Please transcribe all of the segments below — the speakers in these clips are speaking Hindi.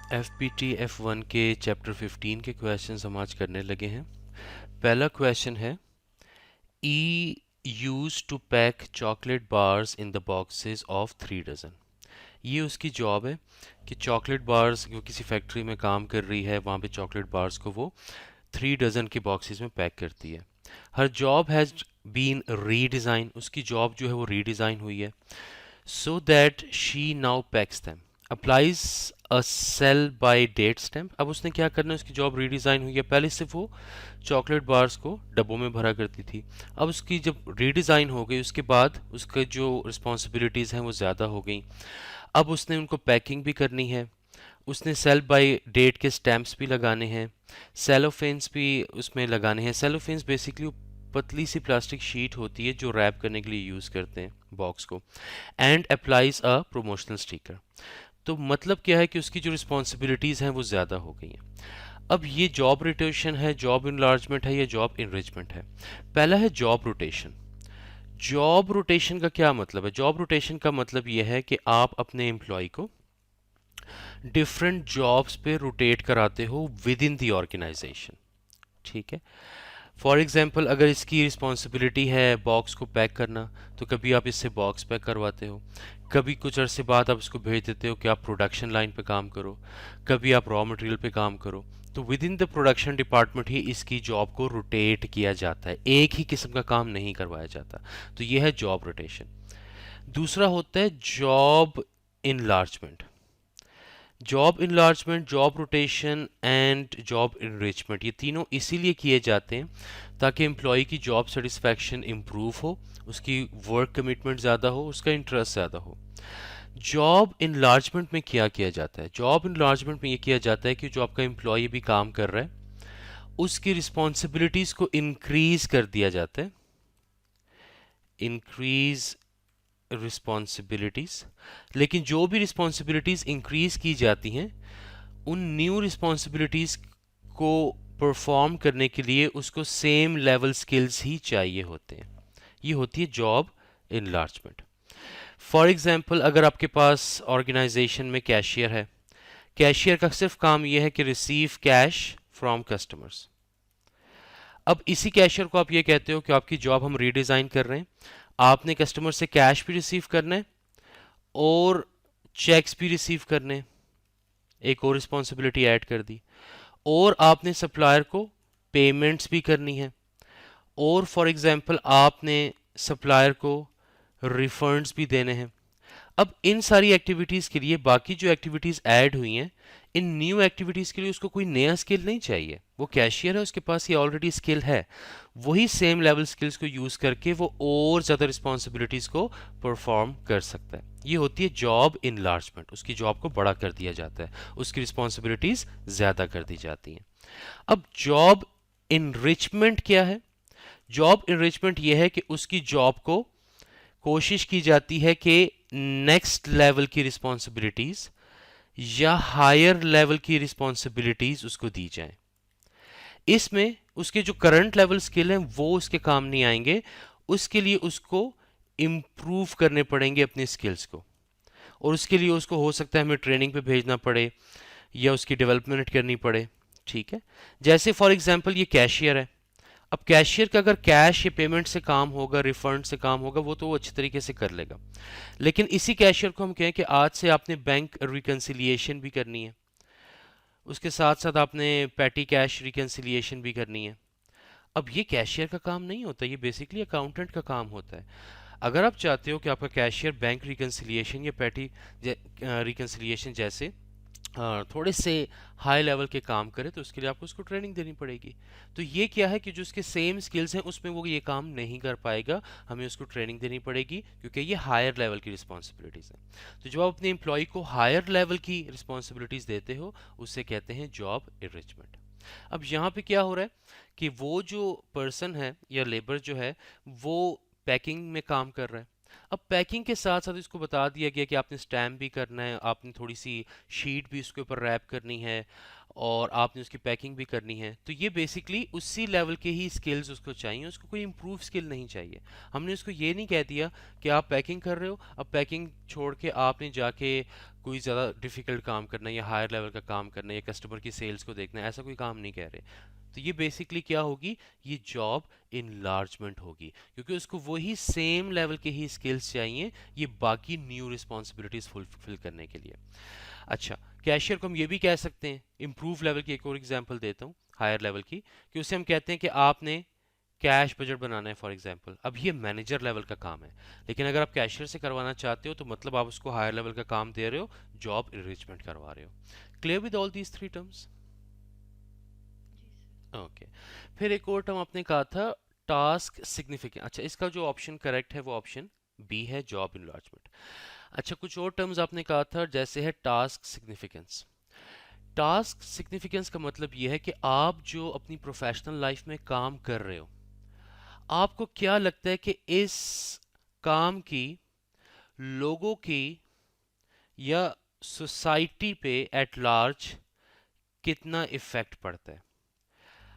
FPT F1 के चैप्टर 15 के क्वेश्चंस हम आज करने लगे हैं। पहला क्वेश्चन है, we use to pack chocolate bars in the boxes of 3 dozen. ये उसकी जॉब है कि चॉकलेट बार्स, वो किसी फैक्ट्री में काम कर रही है, वहाँ पे चॉकलेट बार्स को वो 3 डजन के बॉक्सेस में पैक करती है। हर जॉब हैज़ बीन रीडिज़ाइन, उसकी जॉब जो है वो रीडिज़ाइन हुई है, so that she now packs them, applies a sell by date stamp। अब उसने क्या करना है, उसकी जॉब रीडिज़ाइन हुई है। पहले सिर्फ वो चॉकलेट बार्स को डब्बों में भरा करती थी, अब उसकी जब रीडिज़ाइन हो गई उसके बाद उसके जो रिस्पॉन्सिबिलिटीज़ हैं वो ज़्यादा हो गई। अब उसने उनको पैकिंग भी करनी है, उसने सेल बाय डेट के स्टैम्प्स भी लगाने हैं, सेलोफेन्स भी उसमें लगाने हैं। सेलोफेन्स बेसिकली पतली सी प्लास्टिक शीट होती है जो रैप करने के लिए यूज़ करते हैं बॉक्स को। And applies a promotional sticker. तो मतलब क्या है कि उसकी जो रिस्पॉन्सिबिलिटीज़ हैं वो ज़्यादा हो गई हैं। अब ये जॉब रोटेशन है, जॉब इनलार्जमेंट है या जॉब इनरिचमेंट है? पहला है जॉब रोटेशन। जॉब रोटेशन का क्या मतलब है? जॉब रोटेशन का मतलब ये है कि आप अपने एम्प्लॉय को डिफरेंट जॉब्स पे रोटेट कराते हो विद इन द ऑर्गेनाइजेशन। ठीक है। फॉर एग्जाम्पल, अगर इसकी रिस्पॉन्सिबिलिटी है बॉक्स को पैक करना, तो कभी आप इससे बॉक्स पैक करवाते हो, कभी कुछ अरसे बाद आप इसको भेज देते हो कि आप प्रोडक्शन लाइन पे काम करो, कभी आप रॉ मटेरियल पे काम करो। तो within the production department ही इसकी जॉब को रोटेट किया जाता है, एक ही किस्म का काम नहीं करवाया जाता। तो यह है जॉब रोटेशन। दूसरा होता है job enlargement. Job enlargement, job rotation and job enrichment, ये तीनों इसीलिए किए जाते हैं ताकि एम्प्लॉय की जॉब सेटिस्फैक्शन इम्प्रूव हो, उसकी वर्क कमिटमेंट ज़्यादा हो, उसका इंटरेस्ट ज़्यादा हो। जॉब इनलार्जमेंट में क्या किया जाता है? जॉब इनलार्जमेंट में ये किया जाता है कि जो आपका एम्प्लॉय भी काम कर रहा है उसकी रिस्पॉन्सिबिलिटीज़ को इंक्रीज कर दिया जाता है। Increase responsibilities. लेकिन जो भी रिस्पॉन्सिबिलिटीज़ इंक्रीज की जाती हैं, उन न्यू रिस्पॉन्सिबिलिटीज़ को परफॉर्म करने के लिए उसको सेम लेवल स्किल्स ही चाहिए होते हैं। ये होती है जॉब इनलार्जमेंट। फॉर एग्जांपल, अगर आपके पास ऑर्गेनाइजेशन में कैशियर है, कैशियर का सिर्फ काम यह है कि रिसीव कैश फ्रॉम कस्टमर्स। अब इसी कैशियर को आप ये कहते हो कि आपकी जॉब हम रीडिज़ाइन कर रहे हैं, आपने कस्टमर से कैश भी रिसीव करना है और चेक्स भी रिसीव करने हैं। एक और रिस्पॉन्सिबिलिटी ऐड कर दी। और आपने सप्लायर को पेमेंट्स भी करनी है। और फॉर एग्जांपल, आपने सप्लायर को रिफंड्स भी देने हैं। अब इन सारी एक्टिविटीज़ के लिए बाकी जो एक्टिविटीज़ ऐड हुई हैं, इन न्यू एक्टिविटीज़ के लिए उसको कोई नया स्किल नहीं चाहिए। वो कैशियर है, उसके पास ये ऑलरेडी स्किल है। वही सेम लेवल स्किल्स को यूज़ करके वो और ज़्यादा रिस्पॉन्सिबिलिटीज़ को परफॉर्म कर सकता है। ये होती है जॉब इनलार्जमेंट। उसकी जॉब को बड़ा कर दिया जाता है, उसकी रिस्पॉन्सिबिलिटीज़ ज़्यादा कर दी जाती हैं। अब जॉब इनरिचमेंट क्या है? जॉब इनरिचमेंट ये है कि उसकी जॉब को कोशिश की जाती है कि नेक्स्ट लेवल की रिस्पॉन्सिबिलिटीज या हायर लेवल की रिस्पॉन्सिबिलिटीज उसको दी जाएं। इसमें उसके जो करंट लेवल स्किल हैं वो उसके काम नहीं आएंगे, उसके लिए उसको इम्प्रूव करने पड़ेंगे अपने स्किल्स को। और उसके लिए उसको हो सकता है हमें ट्रेनिंग पे भेजना पड़े या उसकी डेवलपमेंट करनी पड़े। ठीक है। जैसे फॉर एग्जांपल ये कैशियर है। अब कैशियर का अगर कैश या पेमेंट से काम होगा, रिफंड से काम होगा, वो तो वो अच्छी तरीके से कर लेगा। लेकिन इसी कैशियर को हम कहें कि आज से आपने बैंक रिकन्सिलिएशन भी करनी है, उसके साथ साथ आपने पैटी कैश रिकन्सिलिएशन भी करनी है। अब ये कैशियर का काम नहीं होता, ये बेसिकली अकाउंटेंट का काम होता है। अगर आप चाहते हो कि आपका कैशियर बैंक रिकन्सिलिएशन या पैटी रिकन्सिलिएशन जैसे थोड़े से हाई लेवल के काम करे, तो उसके लिए आपको उसको ट्रेनिंग देनी पड़ेगी। तो ये क्या है कि जो उसके सेम स्किल्स हैं उसमें वो ये काम नहीं कर पाएगा, हमें उसको ट्रेनिंग देनी पड़ेगी क्योंकि ये हायर लेवल की रिस्पॉन्सिबिलिटीज़ हैं। तो जब आप अपने एम्प्लॉय को हायर लेवल की रिस्पॉन्सिबिलिटीज़ देते हो, उससे कहते हैं जॉब इनरिचमेंट। अब यहाँ पे क्या हो रहा है कि वो जो पर्सन है या लेबर जो है वो पैकिंग में काम कर रहा है, अब पैकिंग के साथ साथ इसको बता दिया गया कि आपने स्टैम्प भी करना है, आपने थोड़ी सी शीट भी उसके ऊपर रैप करनी है और आपने उसकी पैकिंग भी करनी है। तो ये बेसिकली उसी लेवल के ही स्किल्स उसको चाहिए, उसको कोई इम्प्रूव स्किल नहीं चाहिए। हमने उसको ये नहीं कह दिया कि आप पैकिंग कर रहे हो, अब पैकिंग छोड़ के आपने जाके कोई ज़्यादा डिफिकल्ट काम करना है या हायर लेवल का काम करना है या कस्टमर की सेल्स को देखना है, ऐसा कोई काम नहीं कह रहे। तो ये बेसिकली क्या होगी, ये जॉब इनलार्जमेंट होगी, क्योंकि उसको वही सेम लेवल के ही स्किल्स चाहिए ये बाकी न्यू रिस्पॉन्सिबिलिटीज फुलफिल करने के लिए। अच्छा, कैशियर को हम ये भी कह सकते हैं, इम्प्रूव लेवल की एक और एग्जांपल देता हूँ हायर लेवल की, कि उसे हम कहते हैं कि आपने कैश बजट बनाना है फॉर एग्जांपल। अब ये मैनेजर लेवल का काम है, लेकिन अगर आप कैशियर से करवाना चाहते हो तो मतलब आप उसको हायर लेवल का काम दे रहे हो, जॉब इनरिचमेंट करवा रहे हो। Clear with all these three terms? Okay. फिर एक और टर्म आपने कहा था टास्क सिग्निफिकेंट। अच्छा, इसका जो ऑप्शन करेक्ट है वो ऑप्शन बी है, जॉब इनलार्जमेंट। अच्छा, कुछ और टर्म्स आपने कहा था जैसे है टास्क सिग्निफिकेंस। टास्क सिग्निफिकेंस का मतलब यह है कि आप जो अपनी प्रोफेशनल लाइफ में काम कर रहे हो, आपको क्या लगता है कि इस काम की लोगों की या सोसाइटी पे एट लार्ज कितना इफेक्ट पड़ता है।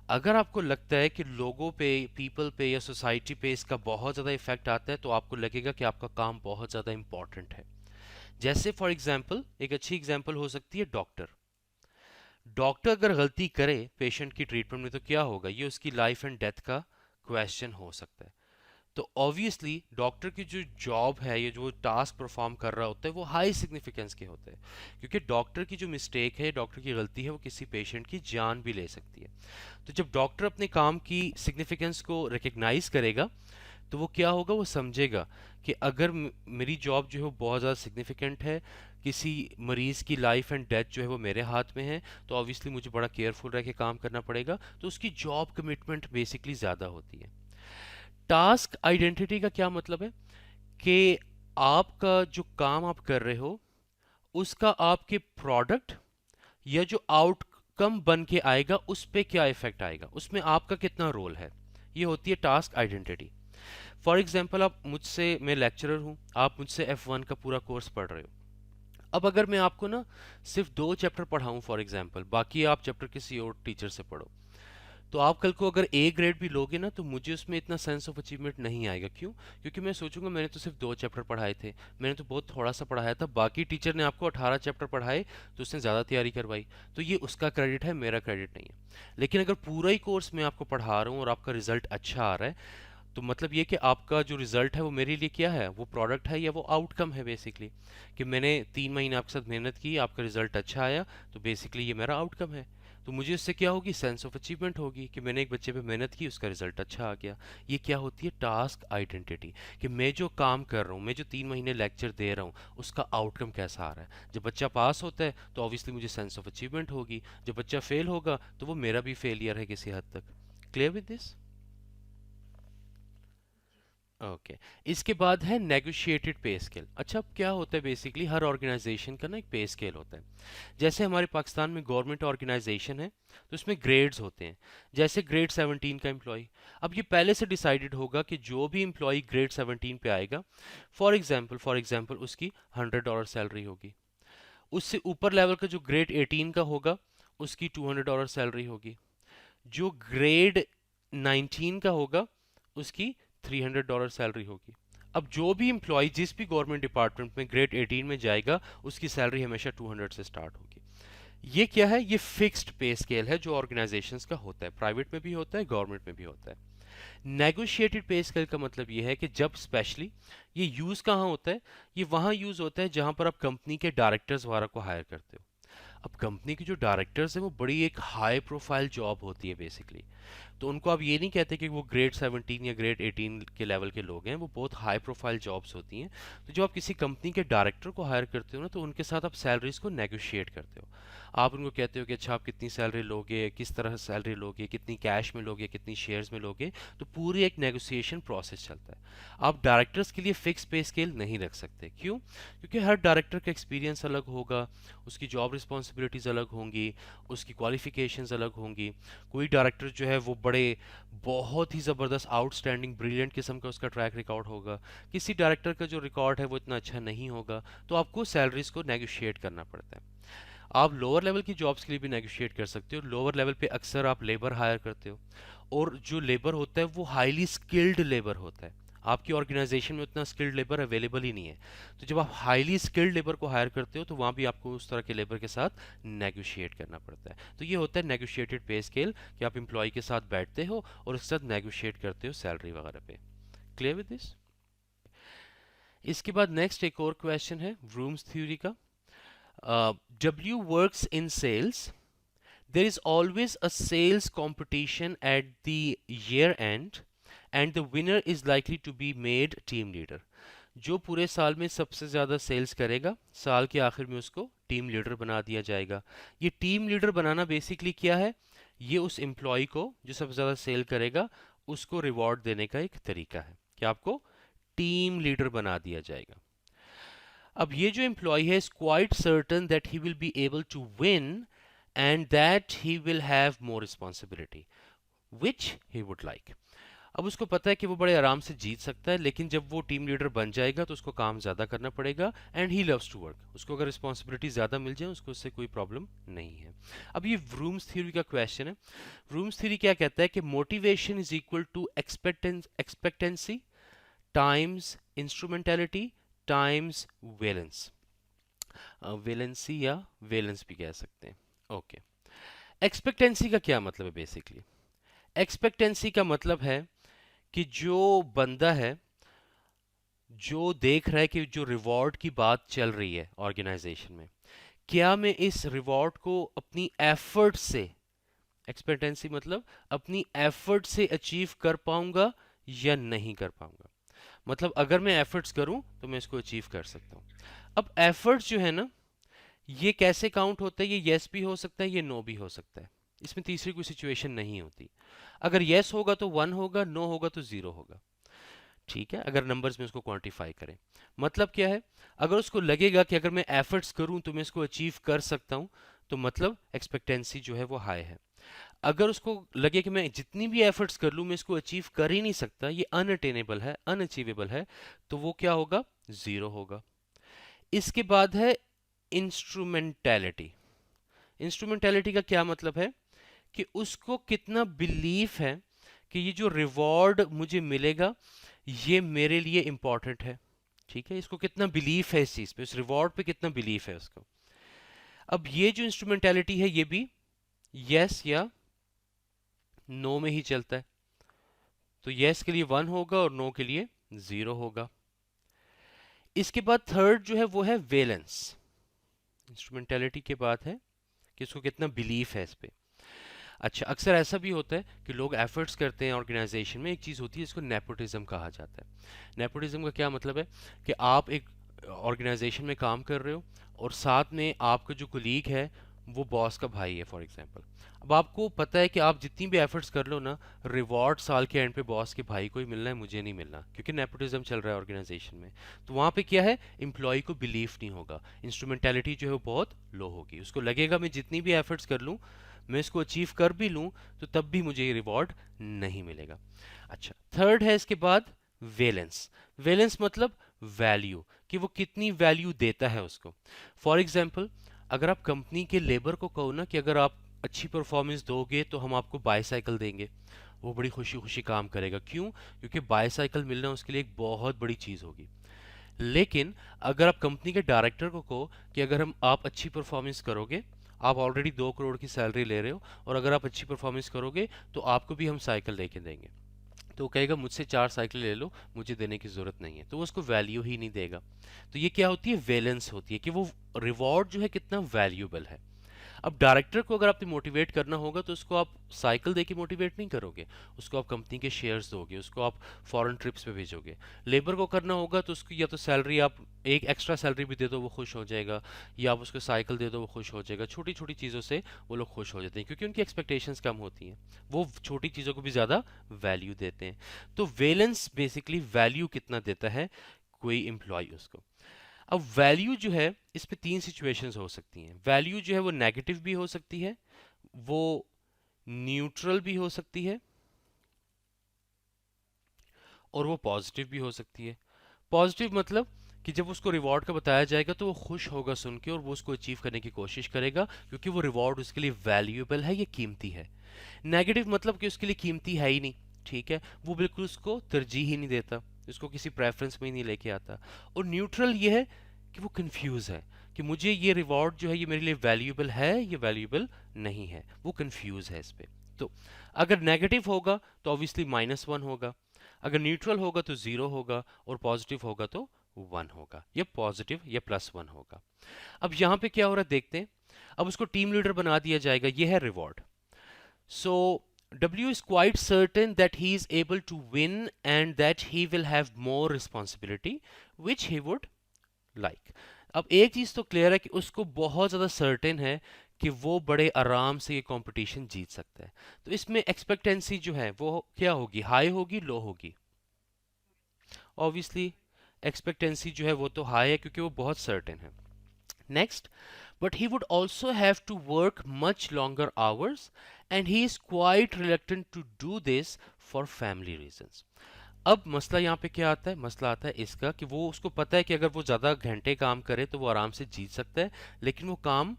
अगर आपको लगता है कि लोगों पे, पीपल पे या सोसाइटी पे इसका बहुत ज़्यादा इफेक्ट आता है, तो आपको लगेगा कि आपका काम बहुत ज़्यादा इंपॉर्टेंट है। जैसे फॉर एग्जांपल, एक अच्छी एग्जांपल हो सकती है डॉक्टर। डॉक्टर अगर गलती करे पेशेंट की ट्रीटमेंट में तो क्या होगा, ये उसकी लाइफ एंड डेथ का क्वेश्चन हो सकता है। तो ऑब्वियसली डॉक्टर की जो जॉब है, ये जो टास्क परफॉर्म कर रहा होता है, वो हाई सिग्निफिकेंस के होते हैं, क्योंकि डॉक्टर की जो मिस्टेक है, डॉक्टर की गलती है, वो किसी पेशेंट की जान भी ले सकती है। तो जब डॉक्टर अपने काम की सिग्निफिकेंस को रिकग्नाइज करेगा, तो वो क्या होगा, वो समझेगा कि अगर मेरी जॉब जो है वो बहुत ज़्यादा सिग्निफिकेंट है, किसी मरीज़ की लाइफ एंड डेथ जो है वो मेरे हाथ में है, तो ऑब्वियसली मुझे बड़ा केयरफुल रह के काम करना पड़ेगा, तो उसकी जॉब कमिटमेंट बेसिकली ज़्यादा होती है। टास्क आइडेंटिटी का क्या मतलब है कि आपका जो काम आप कर रहे हो, उसका आपके प्रोडक्ट या जो आउटकम बन के आएगा उस पे क्या इफेक्ट आएगा, उसमें आपका कितना रोल है, ये होती है टास्क आइडेंटिटी। फॉर एग्जाम्पल, आप मुझसे, मैं लेक्चरर हूँ, आप मुझसे F1 का पूरा कोर्स पढ़ रहे हो। अब अगर मैं आपको ना सिर्फ 2 चैप्टर पढ़ाऊँ फॉर एग्जाम्पल, बाकी आप चैप्टर किसी और टीचर से पढ़ो, तो आप कल को अगर ए ग्रेड भी लोगे ना, तो मुझे उसमें इतना सेंस ऑफ अचीवमेंट नहीं आएगा। क्यों? क्योंकि मैं सोचूंगा मैंने तो सिर्फ 2 चैप्टर पढ़ाए थे, मैंने तो बहुत थोड़ा सा पढ़ाया था, बाकी टीचर ने आपको 18 चैप्टर पढ़ाए तो उसने ज़्यादा तैयारी करवाई, तो ये उसका क्रेडिट है, मेरा क्रेडिट नहीं है। लेकिन अगर पूरा ही कोर्स मैं आपको पढ़ा रहा हूँ और आपका रिजल्ट अच्छा आ रहा है, तो मतलब ये कि आपका जो रिजल्ट है वो मेरे लिए क्या है, वो प्रोडक्ट है या वो आउटकम है बेसिकली, कि मैंने 3 महीने आपके साथ मेहनत की, आपका रिजल्ट अच्छा आया, तो बेसिकली ये मेरा आउटकम है। तो मुझे उससे क्या होगी, सेंस ऑफ अचीवमेंट होगी कि मैंने एक बच्चे पे मेहनत की, उसका रिजल्ट अच्छा आ गया। ये क्या होती है, टास्क आइडेंटिटी, कि मैं जो काम कर रहा हूँ, मैं जो 3 महीने लेक्चर दे रहा हूँ, उसका आउटकम कैसा आ रहा है। जब बच्चा पास होता है तो ऑब्वियसली मुझे सेंस ऑफ अचीवमेंट होगी, जब बच्चा फेल होगा तो वो मेरा भी फेलियर है किसी हद तक। Clear with this? ओके। इसके बाद है नेगोशिएटेड पे स्केल। अच्छा, अब क्या होता है, बेसिकली हर ऑर्गेनाइजेशन का ना एक पे स्केल होता है। जैसे हमारे पाकिस्तान में गवर्नमेंट ऑर्गेनाइजेशन है, तो उसमें ग्रेड्स होते हैं। जैसे ग्रेड 17 का एम्प्लॉय, अब ये पहले से डिसाइडेड होगा कि जो भी एम्प्लॉय ग्रेड 17 पे आएगा, फॉर एग्जाम्पल उसकी $100 सैलरी होगी। उससे ऊपर लेवल का जो ग्रेड 18 का होगा, उसकी $200 सैलरी होगी। जो ग्रेड 19 का होगा, उसकी $300 सैलरी होगी। अब जो भी एम्प्लॉय जिस भी गवर्नमेंट डिपार्टमेंट में ग्रेड 18 में जाएगा, उसकी सैलरी हमेशा 200 से स्टार्ट होगी। ये क्या है, ये फिक्स्ड पे स्केल है जो ऑर्गेनाइजेशंस का होता है, प्राइवेट में भी होता है, गवर्नमेंट में भी होता है। नेगोशिएटेड पे स्केल का मतलब ये है कि जब स्पेशली ये यूज कहाँ होता है, ये वहां यूज होता है जहां पर आप कंपनी के डायरेक्टर्स वगैरह को हायर करते हो। अब कंपनी के जो डायरेक्टर्स हैं वो बड़ी एक हाई प्रोफाइल जॉब होती है बेसिकली, तो उनको आप ये नहीं कहते कि वो ग्रेड 17 या ग्रेड 18 के लेवल के लोग हैं, वो बहुत हाई प्रोफाइल जॉब्स होती हैं। तो जब आप किसी कंपनी के डायरेक्टर को हायर करते हो ना, तो उनके साथ आप सैलरीज को नेगोशिएट करते हो। आप उनको कहते हो कि अच्छा आप कितनी सैलरी लोगे, किस तरह सैलरी लोगे, कितनी कैश में लोगे, कितनी शेयर्स में लोगे, तो पूरी एक नेगोशिएशन प्रोसेस चलता है। आप डायरेक्टर्स के लिए फिक्स पे स्केल नहीं रख सकते। क्यों? क्योंकि हर डायरेक्टर का एक्सपीरियंस अलग होगा, उसकी जॉब रिस्पॉन्सिबिलिटीज़ अलग होंगी, उसकी क्वालिफिकेशंस अलग होंगी। कोई डायरेक्टर जो है वो बड़े बहुत ही ज़बरदस्त आउटस्टैंडिंग ब्रिलियंट किस्म का उसका ट्रैक रिकॉर्ड होगा, किसी डायरेक्टर का जो रिकॉर्ड है वो इतना अच्छा नहीं होगा, तो आपको सैलरीज को नेगोशिएट करना पड़ता है। आप लोअर लेवल की जॉब्स के लिए भी नेगोशिएट कर सकते हो। लोअर लेवल पे अक्सर आप लेबर हायर करते हो, और जो लेबर होता है वो हाईली स्किल्ड लेबर होता है। आपकी ऑर्गेनाइजेशन में उतना स्किल्ड लेबर अवेलेबल ही नहीं है। तो जब आप हाईली स्किल्ड लेबर को हायर करते हो तो वहाँ भी आपको उस तरह के लेबर के साथ नेगोशिएट करना पड़ता है। तो ये होता है नेगोशिएटेड पे स्केल, कि आप एम्प्लॉय के साथ बैठते हो और उसके साथ नेगोशिएट करते हो सैलरी वगैरह पे। Clear with this? इसके बाद नेक्स्ट एक और क्वेश्चन है व्रूम्स थ्योरी का। W works in sales. There is always a sales competition at the year end, and the winner is likely to be made team leader. जो पूरे साल में सबसे ज़्यादा सेल्स करेगा साल के आखिर में उसको टीम लीडर बना दिया जाएगा। ये टीम लीडर बनाना बेसिकली क्या है? ये उस एम्प्लॉय को जो सबसे ज़्यादा सेल करेगा उसको रिवॉर्ड देने का एक तरीका है कि आपको टीम लीडर बना दिया जाएगा। अब ये जो एम्प्लॉय है is quite certain that he will be able to win and that he will have more responsibility which he would like. अब उसको पता है कि वो बड़े आराम से जीत सकता है, लेकिन जब वो टीम लीडर बन जाएगा तो उसको काम ज़्यादा करना पड़ेगा, and he loves to work. उसको अगर रिस्पॉन्सिबिलिटी ज़्यादा मिल जाए उसको उससे कोई प्रॉब्लम नहीं है। अब ये व्रूम्स थ्योरी का क्वेश्चन है। व्रूम्स थ्योरी क्या कहता है कि motivation is equal to expectancy times instrumentality times valence. Valency या वेलेंस भी कह सकते हैं। ओके, एक्सपेक्टेंसी का क्या मतलब है? बेसिकली एक्सपेक्टेंसी का मतलब है कि जो बंदा है जो देख रहा है कि जो रिवॉर्ड की बात चल रही है ऑर्गेनाइजेशन में, क्या मैं इस रिवॉर्ड को अपनी एफर्ट से, एक्सपेक्टेंसी मतलब अपनी एफर्ट से अचीव कर पाऊंगा या नहीं कर पाऊंगा। मतलब अगर मैं एफर्ट्स करूं तो मैं इसको अचीव कर सकता हूं। अब एफर्ट्स जो है ना, ये कैसे काउंट होता है? ये येस भी हो सकता है, ये नो भी हो सकता है। इसमें तीसरी कोई सिचुएशन नहीं होती। अगर येस होगा तो 1 होगा, नो होगा तो 0 होगा। ठीक है, अगर नंबर्स में उसको क्वांटिफाई करें। मतलब क्या है? अगर उसको लगेगा कि अगर मैं एफर्ट्स करूं तो मैं इसको अचीव कर सकता हूं, तो मतलब एक्सपेक्टेंसी जो है वो हाई है। अगर उसको लगे कि मैं जितनी भी एफर्ट्स कर लूं मैं इसको अचीव कर ही नहीं सकता, ये अनअटेनेबल है, अनअचीवेबल है, तो वो क्या होगा? 0 होगा। इसके बाद है इंस्ट्रूमेंटेलिटी। इंस्ट्रूमेंटेलिटी का क्या मतलब है? कि उसको कितना बिलीफ है कि ये जो रिवॉर्ड मुझे मिलेगा ये मेरे लिए इंपॉर्टेंट है। ठीक है, इसको कितना बिलीफ है इस चीज पे, उस रिवॉर्ड पे कितना बिलीफ है उसको। अब ये जो इंस्ट्रूमेंटेलिटी है ये भी यस या नो में ही चलता है। तो यस के लिए 1 होगा और नो के लिए 0 होगा। इसके बाद थर्ड जो है वो है वेलेंस। इंस्ट्रूमेंटेलिटी के बाद है कि उसको कितना बिलीफ है इस पे। अच्छा, अक्सर ऐसा भी होता है कि लोग एफर्ट्स करते हैं ऑर्गेनाइजेशन में, एक चीज़ होती है जिसको नेपोटिज्म कहा जाता है। नेपोटिज्म का क्या मतलब है? कि आप एक ऑर्गेनाइजेशन में काम कर रहे हो और साथ में आपका जो कुलीग है वो बॉस का भाई है फॉर एग्जांपल। अब आपको पता है कि आप जितनी भी एफर्ट्स कर लो ना, रिवॉर्ड साल के एंड पे बॉस के भाई को ही मिलना है, मुझे नहीं मिलना, क्योंकि नेपोटिज्म चल रहा है ऑर्गेनाइजेशन में। तो वहाँ पे क्या है? एम्प्लॉय को बिलीफ नहीं होगा, इंस्ट्रूमेंटेलिटी जो है वो बहुत लो होगी। उसको लगेगा मैं जितनी भी एफर्ट्स कर लूँ, मैं इसको अचीव कर भी लूँ तो तब भी मुझे ये रिवॉर्ड नहीं मिलेगा। अच्छा, थर्ड है इसके बाद वेलेंस। वेलेंस मतलब वैल्यू, कि वो कितनी वैल्यू देता है उसको। फॉर एग्जाम्पल, अगर आप कंपनी के लेबर को कहो ना कि अगर आप अच्छी परफॉर्मेंस दोगे तो हम आपको बाईसाइकिल देंगे, वो बड़ी खुशी खुशी काम करेगा। क्यों? क्योंकि बाईसाइकिल मिलना उसके लिए एक बहुत बड़ी चीज़ होगी। लेकिन अगर आप कंपनी के डायरेक्टर को कहो कि अगर हम आप अच्छी परफॉर्मेंस करोगे, आप ऑलरेडी 2 करोड़ की सैलरी ले रहे हो और अगर आप अच्छी परफॉर्मेंस करोगे तो आपको भी हम साइकिल लेके देंगे, तो वो कहेगा मुझसे 4 साइकिल ले लो, मुझे देने की जरूरत नहीं है, तो वो उसको वैल्यू ही नहीं देगा। तो ये क्या होती है? वैलेंस होती है, कि वो रिवॉर्ड जो है कितना वैल्यूबल है। अब डायरेक्टर को अगर आपने मोटिवेट करना होगा तो उसको आप साइकिल देके मोटिवेट नहीं करोगे, उसको आप कंपनी के शेयर्स दोगे, उसको आप फॉरेन ट्रिप्स पे भेजोगे। लेबर को करना होगा तो उसकी या तो सैलरी, आप एक एक्स्ट्रा सैलरी भी दे दो वो खुश हो जाएगा, या आप उसको साइकिल दे दो वो खुश हो जाएगा। छोटी छोटी चीज़ों से वो लोग खुश हो जाते हैं क्योंकि उनकी एक्सपेक्टेशंस कम होती हैं, वो छोटी चीज़ों को भी ज़्यादा वैल्यू देते हैं। तो वेलेंस बेसिकली वैल्यू कितना देता है कोई एम्प्लॉय उसको। अब वैल्यू जो है, इस पे 3 सिचुएशंस हो सकती हैं। वैल्यू जो है वो नेगेटिव भी हो सकती है, वो न्यूट्रल भी हो सकती है और वो पॉजिटिव भी हो सकती है। पॉजिटिव मतलब कि जब उसको रिवॉर्ड का बताया जाएगा तो वो खुश होगा सुन के और वो उसको अचीव करने की कोशिश करेगा, क्योंकि वो रिवॉर्ड उसके लिए वैल्यूएबल है, ये कीमती है। नेगेटिव मतलब कि उसके लिए कीमती है ही नहीं, ठीक है, वो बिल्कुल उसको तरजीह ही नहीं देता, उसको किसी प्रेफरेंस में ही नहीं लेके आता। और न्यूट्रल ये है कि वो कंफ्यूज है कि मुझे ये रिवॉर्ड जो है ये मेरे लिए वैल्यूएबल है, ये वैल्यूएबल नहीं है, वो कंफ्यूज है इस पे। तो अगर नेगेटिव होगा तो ऑब्वियसली -1 होगा, अगर न्यूट्रल होगा तो 0 होगा, और पॉजिटिव होगा तो 1 होगा, या पॉजिटिव या +1 होगा। अब यहाँ पे क्या हो रहा है देखते हैं। अब उसको टीम लीडर बना दिया जाएगा, ये है reward. So W is quite certain that he is able to win and that he will have more responsibility which he would like. अब एक चीज तो क्लियर है कि उसको बहुत ज्यादा सर्टेन है कि वो बड़े आराम से ये कंपटीशन जीत सकता है। तो इसमें एक्सपेक्टेंसी जो है वो क्या होगी, हाई होगी, लो होगी? ऑब्वियसली एक्सपेक्टेंसी जो है वो तो हाई है, क्योंकि वो बहुत सर्टेन है। Next, but he would also have to work much longer hours and he is quite reluctant to do this for family reasons. अब मसला यहाँ पे क्या आता है, मसला आता है इसका कि वो उसको पता है कि अगर वो ज़्यादा घंटे काम करे तो वो आराम से जीत सकता है, लेकिन वो काम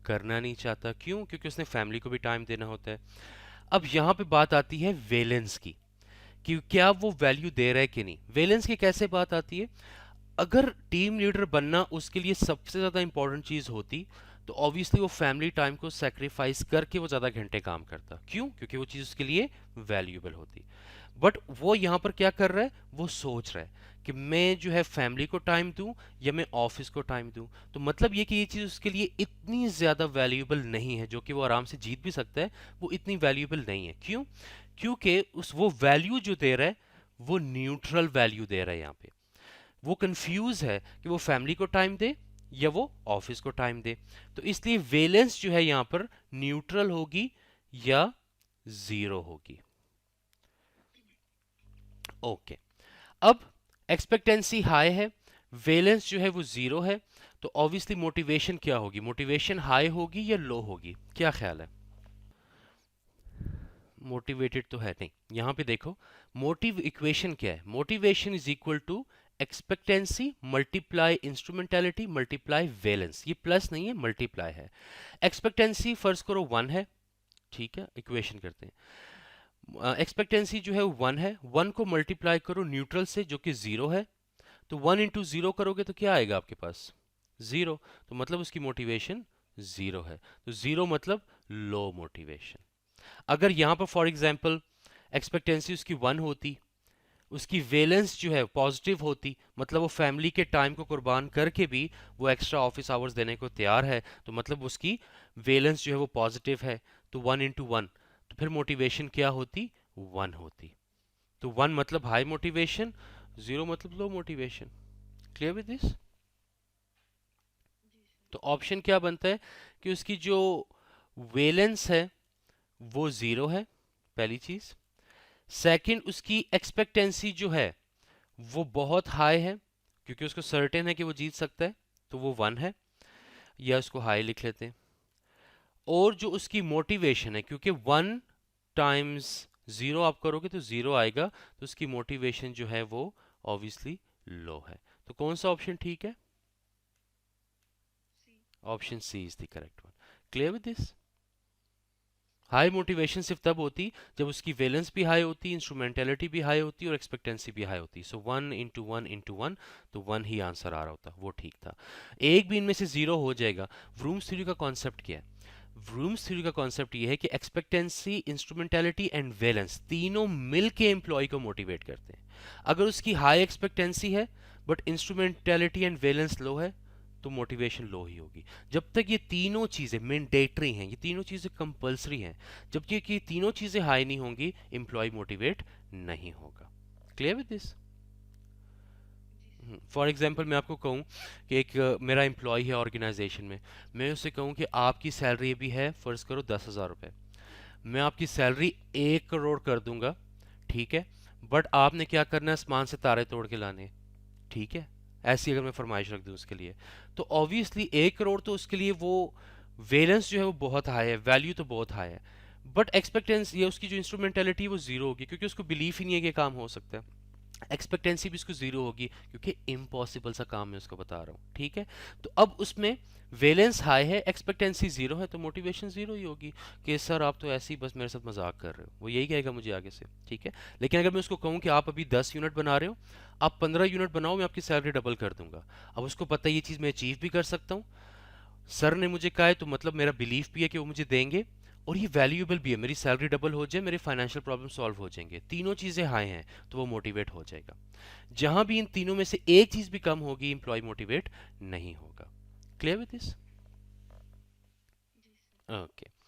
करना नहीं चाहता। क्यों? क्योंकि उसने फैमिली को भी टाइम देना होता है। अब यहाँ पे बात आती है वेलेंस की, कि क्या वो वैल्यू दे रहा है कि नहीं। वेलेंस की कैसे बात आती है? अगर टीम लीडर बनना उसके लिए सबसे ज़्यादा इंपॉर्टेंट चीज़ होती तो ऑब्वियसली वो फैमिली टाइम को सेक्रीफाइस करके वो ज़्यादा घंटे काम करता। क्यों? क्योंकि वो चीज़ उसके लिए वैल्यूएबल होती। बट वो यहाँ पर क्या कर रहा है, वो सोच रहा है कि मैं जो है फैमिली को टाइम दूं या मैं ऑफिस को टाइम दूं। तो मतलब ये कि ये चीज़ उसके लिए इतनी ज़्यादा वैल्यूएबल नहीं है, जो कि वो आराम से जीत भी सकता है, वो इतनी वैल्यूएबल नहीं है। क्यों? क्योंकि उस वो वैल्यू जो दे रहा है वो न्यूट्रल वैल्यू दे रहा है। यहाँ पे वो कंफ्यूज है कि वो फैमिली को टाइम दे या वो ऑफिस को टाइम दे। तो इसलिए वेलेंस जो है यहां पर न्यूट्रल होगी या 0 होगी। ओके, अब एक्सपेक्टेंसी हाई है, वेलेंस जो है वो 0 है, तो ऑब्वियसली मोटिवेशन क्या होगी, मोटिवेशन हाई होगी या लो होगी? क्या ख्याल है? मोटिवेटेड तो है नहीं। यहां पे देखो, मोटिव इक्वेशन क्या है, motivation is equal to expectancy multiply instrumentality multiply valence. ये प्लस नहीं है, मल्टीप्लाई है। एक्सपेक्टेंसी फर्ज करो 1 है, ठीक है, इक्वेशन करते हैं। एक्सपेक्टेंसी जो है 1 है, 1 को मल्टीप्लाई करो न्यूट्रल से जो कि 0 है, तो 1 इंटू 0 करोगे तो क्या आएगा आपके पास? 0। तो मतलब उसकी मोटिवेशन 0 है। तो 0 मतलब लो मोटिवेशन। अगर यहां पर फॉर एग्जाम्पल एक्सपेक्टेंसी उसकी 1 होती, उसकी वेलेंस जो है पॉजिटिव होती, मतलब वो फैमिली के टाइम को कुर्बान करके भी वो एक्स्ट्रा ऑफिस आवर्स देने को तैयार है, तो मतलब उसकी वेलेंस जो है वो पॉजिटिव है, तो 1 इंटू 1, तो फिर मोटिवेशन क्या होती? 1 होती। तो 1 मतलब हाई मोटिवेशन, 0 मतलब low motivation. Clear with this? तो ऑप्शन क्या बनता है कि उसकी जो वेलेंस है वो 0 है, पहली चीज। सेकंड, उसकी एक्सपेक्टेंसी जो है वो बहुत हाई है, क्योंकि उसको सर्टेन है कि वो जीत सकता है, तो वो 1 है, या उसको हाई लिख लेते हैं। और जो उसकी मोटिवेशन है, क्योंकि 1 टाइम्स 0 आप करोगे तो 0 आएगा, तो उसकी मोटिवेशन जो है वो ऑब्वियसली लो है। तो कौन सा ऑप्शन ठीक है? Option C is the correct one. Clear with this? High motivation सिर्फ तब होती जब उसकी वेलेंस भी हाई होती, इंस्ट्रूमेंटेलिटी भी हाई होती और एक्सपेक्टेंसी भी हाई होती। सो 1 इंटू 1 तो 1 ही आंसर आ रहा होता, वो ठीक था। एक भी इनमें से 0 हो जाएगा। व्रूम्स थ्योरी का कॉन्सेप्ट क्या है? व्रूम्स थ्योरी का कॉन्सेप्ट ये है कि एक्सपेक्टेंसी, इंस्ट्रूमेंटेलिटी एंड वेलेंस तीनों मिल के एम्प्लॉय को मोटिवेट करते हैं। अगर उसकी हाई एक्सपेक्टेंसी है बट इंस्ट्रूमेंटेलिटी एंड वेलेंस लो है, तो मोटिवेशन लो ही होगी। जब तक ये तीनों चीजें मैंडेटरी हैं, ये तीनों चीजें कंपलसरी हैं, जब तक ये तीनों चीजें हाई नहीं होंगी, एम्प्लॉय मोटिवेट नहीं होगा। Clear with this? For example मैं आपको कहूँ कि एक मेरा एम्प्लॉय है ऑर्गेनाइजेशन में, मैं उससे कहूँ कि आपकी सैलरी भी है फर्ज करो 10,000 रुपये, मैं आपकी सैलरी 1 करोड़ कर दूंगा, ठीक है, बट आपने क्या करना है, आसमान से तारे तोड़ के लाने हैं, ठीक है। ऐसी अगर मैं फरमाइश रख दूं उसके लिए, तो ऑब्वियसली 1 करोड़ तो उसके लिए वो वेलेंस जो है वो बहुत हाई है, वैल्यू तो बहुत हाई है, बट एक्सपेक्टेंसी या उसकी जो इंस्ट्रूमेंटेलिटी है वो जीरो होगी, क्योंकि उसको बिलीफ ही नहीं है कि काम हो सकता है। एक्सपेक्टेंसी भी उसको जीरो होगी, क्योंकि इम्पॉसिबल सा काम मैं उसको बता रहा हूँ, ठीक है। तो अब उसमें वेलेंस हाई है, एक्सपेक्टेंसी जीरो है, तो मोटिवेशन जीरो ही होगी कि सर आप तो ऐसे ही बस मेरे साथ मजाक कर रहे हो, वो यही कहेगा मुझे आगे से, ठीक है। लेकिन अगर मैं उसको कहूँ कि आप अभी 10 यूनिट बना रहे हो, आप 15 यूनिट बनाओ, मैं आपकी सैलरी डबल कर दूंगा। अब उसको पता है ये चीज़ मैं अचीव भी कर सकता हूँ, सर ने मुझे कहा है तो मतलब मेरा बिलीफ भी है कि वो मुझे देंगे, और ये वैल्यूएबल भी है, मेरी सैलरी डबल हो जाए, मेरे फाइनेंशियल प्रॉब्लम सॉल्व हो जाएंगे, तीनों चीज़ें हाई हैं, तो वो मोटिवेट हो जाएगा। जहां भी इन तीनों में से एक चीज भी कम होगी, एम्प्लॉय मोटिवेट नहीं होगा। Clear with this? जी सर। ओके।